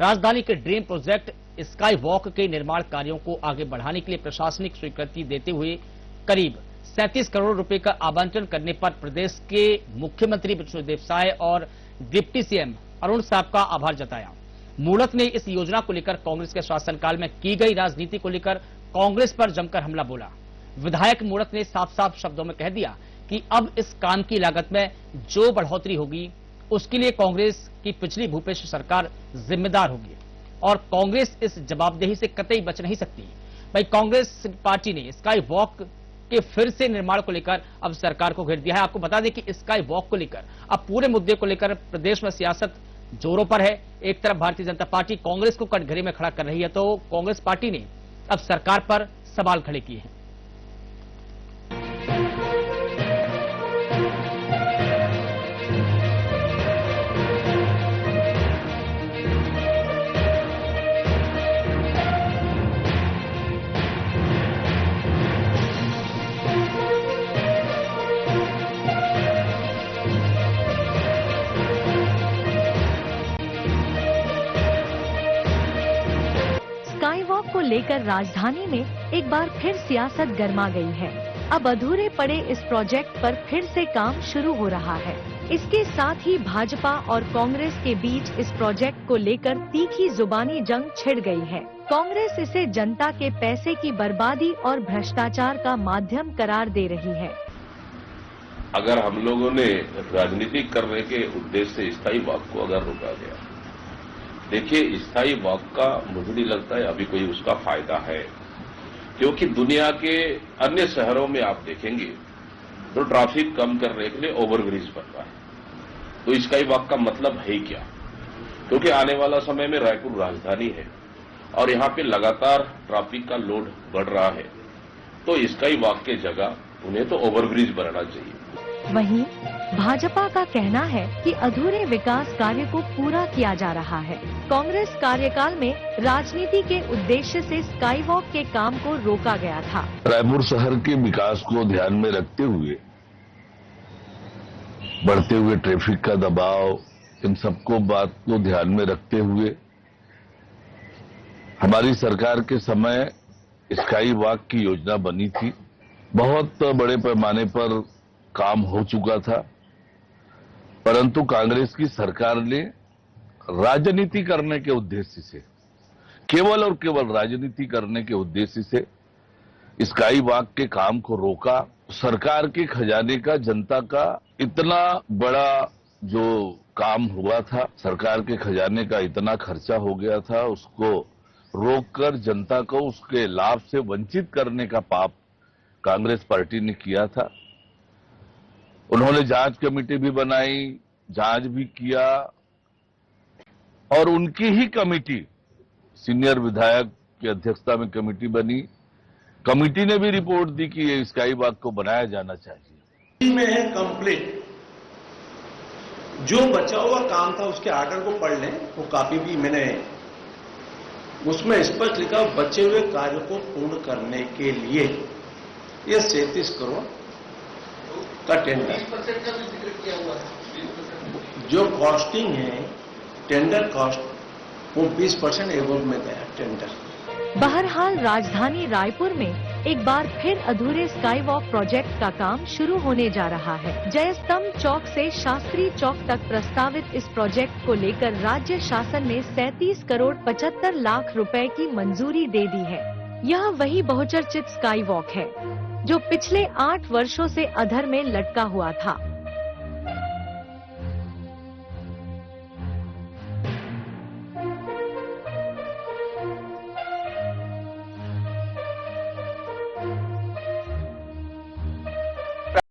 राजधानी के dream project sky walk के निर्माण कार्यों को आगे बढ़ाने के लिए प्रशासनिक स्वीकृति देते हुए करीब 37 करोड़ रुपए का आवंटन करने पर प्रदेश के मुख्यमंत्री विष्णुदेव साय और डिप्टी सीएम अरुण साहब का आभार जताया। मूणत ने इस योजना को लेकर कांग्रेस के शासनकाल में की गई राजनीति को लेकर कांग्रेस पर जमकर हमला बोला। विधायक मूणत ने साफ साफ शब्दों में कह दिया कि अब इस काम की लागत में जो बढ़ोतरी होगी उसके लिए कांग्रेस की पिछली भूपेश सरकार जिम्मेदार होगी और कांग्रेस इस जवाबदेही से कतई बच नहीं सकती। भाई कांग्रेस पार्टी ने स्काई वॉक के फिर से निर्माण को लेकर अब सरकार को घेर दिया है। आपको बता दें कि स्काई वॉक को लेकर अब पूरे मुद्दे को लेकर प्रदेश में सियासत जोरों पर है। एक तरफ भारतीय जनता पार्टी कांग्रेस को कटघरे में खड़ा कर रही है तो कांग्रेस पार्टी ने अब सरकार पर सवाल खड़े किए हैं। स्काई वॉक को लेकर राजधानी में एक बार फिर सियासत गर्मा गई है। अब अधूरे पड़े इस प्रोजेक्ट पर फिर से काम शुरू हो रहा है। इसके साथ ही भाजपा और कांग्रेस के बीच इस प्रोजेक्ट को लेकर तीखी जुबानी जंग छिड़ गई है। कांग्रेस इसे जनता के पैसे की बर्बादी और भ्रष्टाचार का माध्यम करार दे रही है। अगर हम लोगों ने राजनीति करने के उद्देश्य से स्काई वॉक को अगर रोका गया, देखिए स्काई वॉक का मुझे नहीं लगता है अभी कोई उसका फायदा है, क्योंकि दुनिया के अन्य शहरों में आप देखेंगे तो ट्रैफिक कम करने के लिए ओवरब्रिज बन रहा है। तो स्काई वॉक का मतलब है क्या? क्योंकि आने वाला समय में रायपुर राजधानी है और यहाँ पे लगातार ट्रैफिक का लोड बढ़ रहा है, तो स्काई वॉक के जगह उन्हें तो ओवरब्रिज बनाना चाहिए। वहीं भाजपा का कहना है कि अधूरे विकास कार्य को पूरा किया जा रहा है। कांग्रेस कार्यकाल में राजनीति के उद्देश्य से स्काई वॉक के काम को रोका गया था। रायपुर शहर के विकास को ध्यान में रखते हुए, बढ़ते हुए ट्रैफिक का दबाव, इन सबको बात को ध्यान में रखते हुए हमारी सरकार के समय स्काई वॉक की योजना बनी थी। बहुत बड़े पैमाने पर काम हो चुका था, परंतु कांग्रेस की सरकार ने राजनीति करने के उद्देश्य से, केवल और केवल राजनीति करने के उद्देश्य से स्काई वॉक के काम को रोका। सरकार के खजाने का, जनता का इतना बड़ा जो काम हुआ था, सरकार के खजाने का इतना खर्चा हो गया था, उसको रोककर जनता को उसके लाभ से वंचित करने का पाप कांग्रेस पार्टी ने किया था। उन्होंने जांच कमेटी भी बनाई, जांच भी किया और उनकी ही कमेटी, सीनियर विधायक की अध्यक्षता में कमेटी बनी। कमेटी ने भी रिपोर्ट दी कि ये स्काई वॉक को बनाया जाना चाहिए। में है कंप्लीट, जो बचा हुआ काम था उसके आर्डर को पढ़ लें, वो कॉपी भी मैंने उसमें स्पष्ट लिखा, बचे हुए कार्य को पूर्ण करने के लिए ये 37 करोड़ का टेंडर, 20% का भी जिक्र किया हुआ है। जो कॉस्टिंग है टेंडर कॉस्ट, वो 20% एवज में गया टेंडर। बहरहाल राजधानी रायपुर में एक बार फिर अधूरे स्काई वॉक प्रोजेक्ट का काम शुरू होने जा रहा है। जयस्तंभ चौक से शास्त्री चौक तक प्रस्तावित इस प्रोजेक्ट को लेकर राज्य शासन ने 37 करोड़ 75 लाख रुपए की मंजूरी दे दी है। यह वही बहुचर्चित स्काई वॉक है जो पिछले 8 वर्षों से अधर में लटका हुआ था।